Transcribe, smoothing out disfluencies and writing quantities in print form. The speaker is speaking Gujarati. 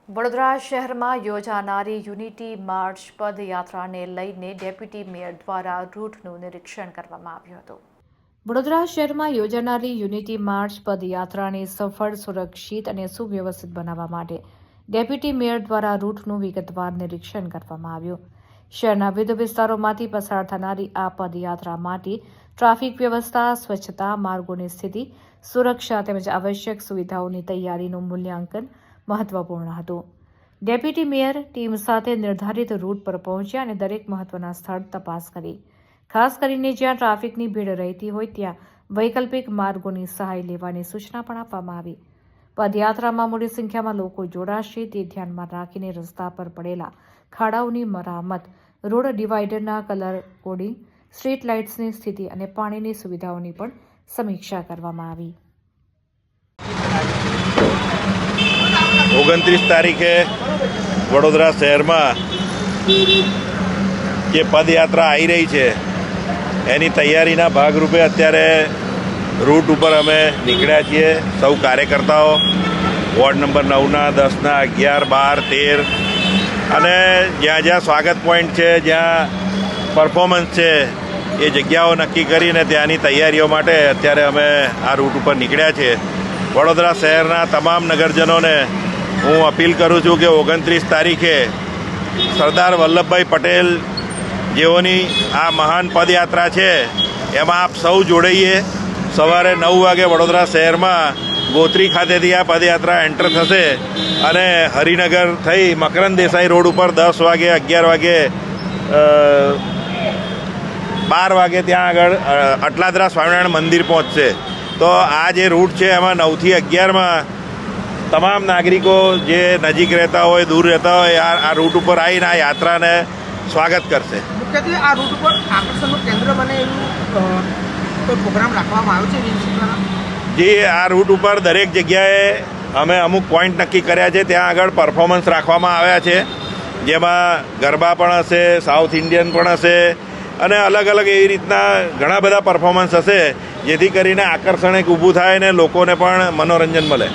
વડોદરા શહેરમાં યોજાનારી યુનિટી માર્ચ પદયાત્રાને લઈને ડેપ્યુટી મેયર દ્વારા રૂટનું નિરીક્ષણ કરવામાં આવ્યું હતું। વડોદરા શહેરમાં યોજાનારી યુનિટી માર્ચ પદયાત્રાને સફળ, સુરક્ષિત અને સુવ્યવસ્થિત બનાવવા માટે ડેપ્યુટી મેયર દ્વારા રૂટનું વિગતવાર નિરીક્ષણ કરવામાં આવ્યું। શહેરના વિવિધ વિસ્તારોમાંથી પસાર થનારી આ પદયાત્રા માટે ટ્રાફિક વ્યવસ્થા, સ્વચ્છતા, માર્ગોની સ્થિતિ, સુરક્ષા તેમજ આવશ્યક સુવિધાઓની તૈયારીનું મૂલ્યાંકન મહત્વપૂર્ણ હતું। ડેપ્યુટી મેયર ટીમ સાથે નિર્ધારિત રૂટ પર પહોંચ્યા અને દરેક મહત્વના સ્થળ તપાસ કરી। ખાસ કરીને જ્યાં ટ્રાફિકની ભીડ રહેતી હોય ત્યાં વૈકલ્પિક માર્ગોની સહાય લેવાની સૂચના પણ આપવામાં આવી। પદયાત્રામાં મોટી સંખ્યામાં લોકો જોડાશે તે ધ્યાનમાં રાખીને રસ્તા પર પડેલા ખાડાઓની મરામત, રોડ ડિવાઈડરના કલર કોડિંગ, સ્ટ્રીટ લાઇટ્સની સ્થિતિ અને પાણીની સુવિધાઓની પણ સમીક્ષા કરવામાં આવી। 29 તારીખે વડોદરા શહેરમાં જે પદયાત્રા આવી રહી છે એની તૈયારીના ભાગરૂપે અત્યારે રૂટ ઉપર અમે નીકળ્યા છીએ। સૌ કાર્યકર્તાઓ વોર્ડ નંબર 9ના, 10ના, 11, 12, 13 અને જ્યાં જ્યાં સ્વાગત પોઈન્ટ છે, જ્યાં પરફોર્મન્સ છે એ જગ્યાઓ નક્કી કરીને ત્યાંની તૈયારીઓ માટે અત્યારે અમે આ રૂટ ઉપર નીકળ્યા છીએ। વડોદરા શહેરના તમામ નગરજનોને હું અપીલ કરું છું કે 29 તારીખે સરદાર વલ્લભભાઈ પટેલ જેઓની આ મહાન પદયાત્રા છે એમાં આપ સૌ જોડાઈએ। સવારે 9 વાગે વડોદરા શહેરમાં ગોત્રી ખાતેથી આ પદયાત્રા એન્ટર થશે અને હરિનગર થઈ મકરંદ દેસાઈ રોડ ઉપર 10 વાગે, 11 વાગે, 12 વાગે ત્યાં આગળ અટલાદરા સ્વામિનારાયણ મંદિર પહોંચશે। તો આ જે રૂટ છે એમાં 9 થી 11માં તમામ નાગરિકો જે નજીક રહેતા હોય, દૂર રહેતા હોય આ રૂટ ઉપર આવીને આ યાત્રાને સ્વાગત કરશે। મુખ્યત્વે આ રૂટ ઉપર આકર્ષણનું કેન્દ્ર બને એવું કોઈ પ્રોગ્રામ રાખવામાં આવ્યો છે? જે આ રૂટ ઉપર દરેક જગ્યાએ અમે અમુક પોઈન્ટ નક્કી કર્યા છે, ત્યાં આગળ પરફોર્મન્સ રાખવામાં આવ્યા છે, જેમાં ગરબા પણ હશે, સાઉથ ઇન્ડિયન પણ હશે અને અલગ અલગ એવી રીતના ઘણા બધા પરફોર્મન્સ હશે, જેથી કરીને આકર્ષણ એક ઊભું થાય અને લોકોને પણ મનોરંજન મળે।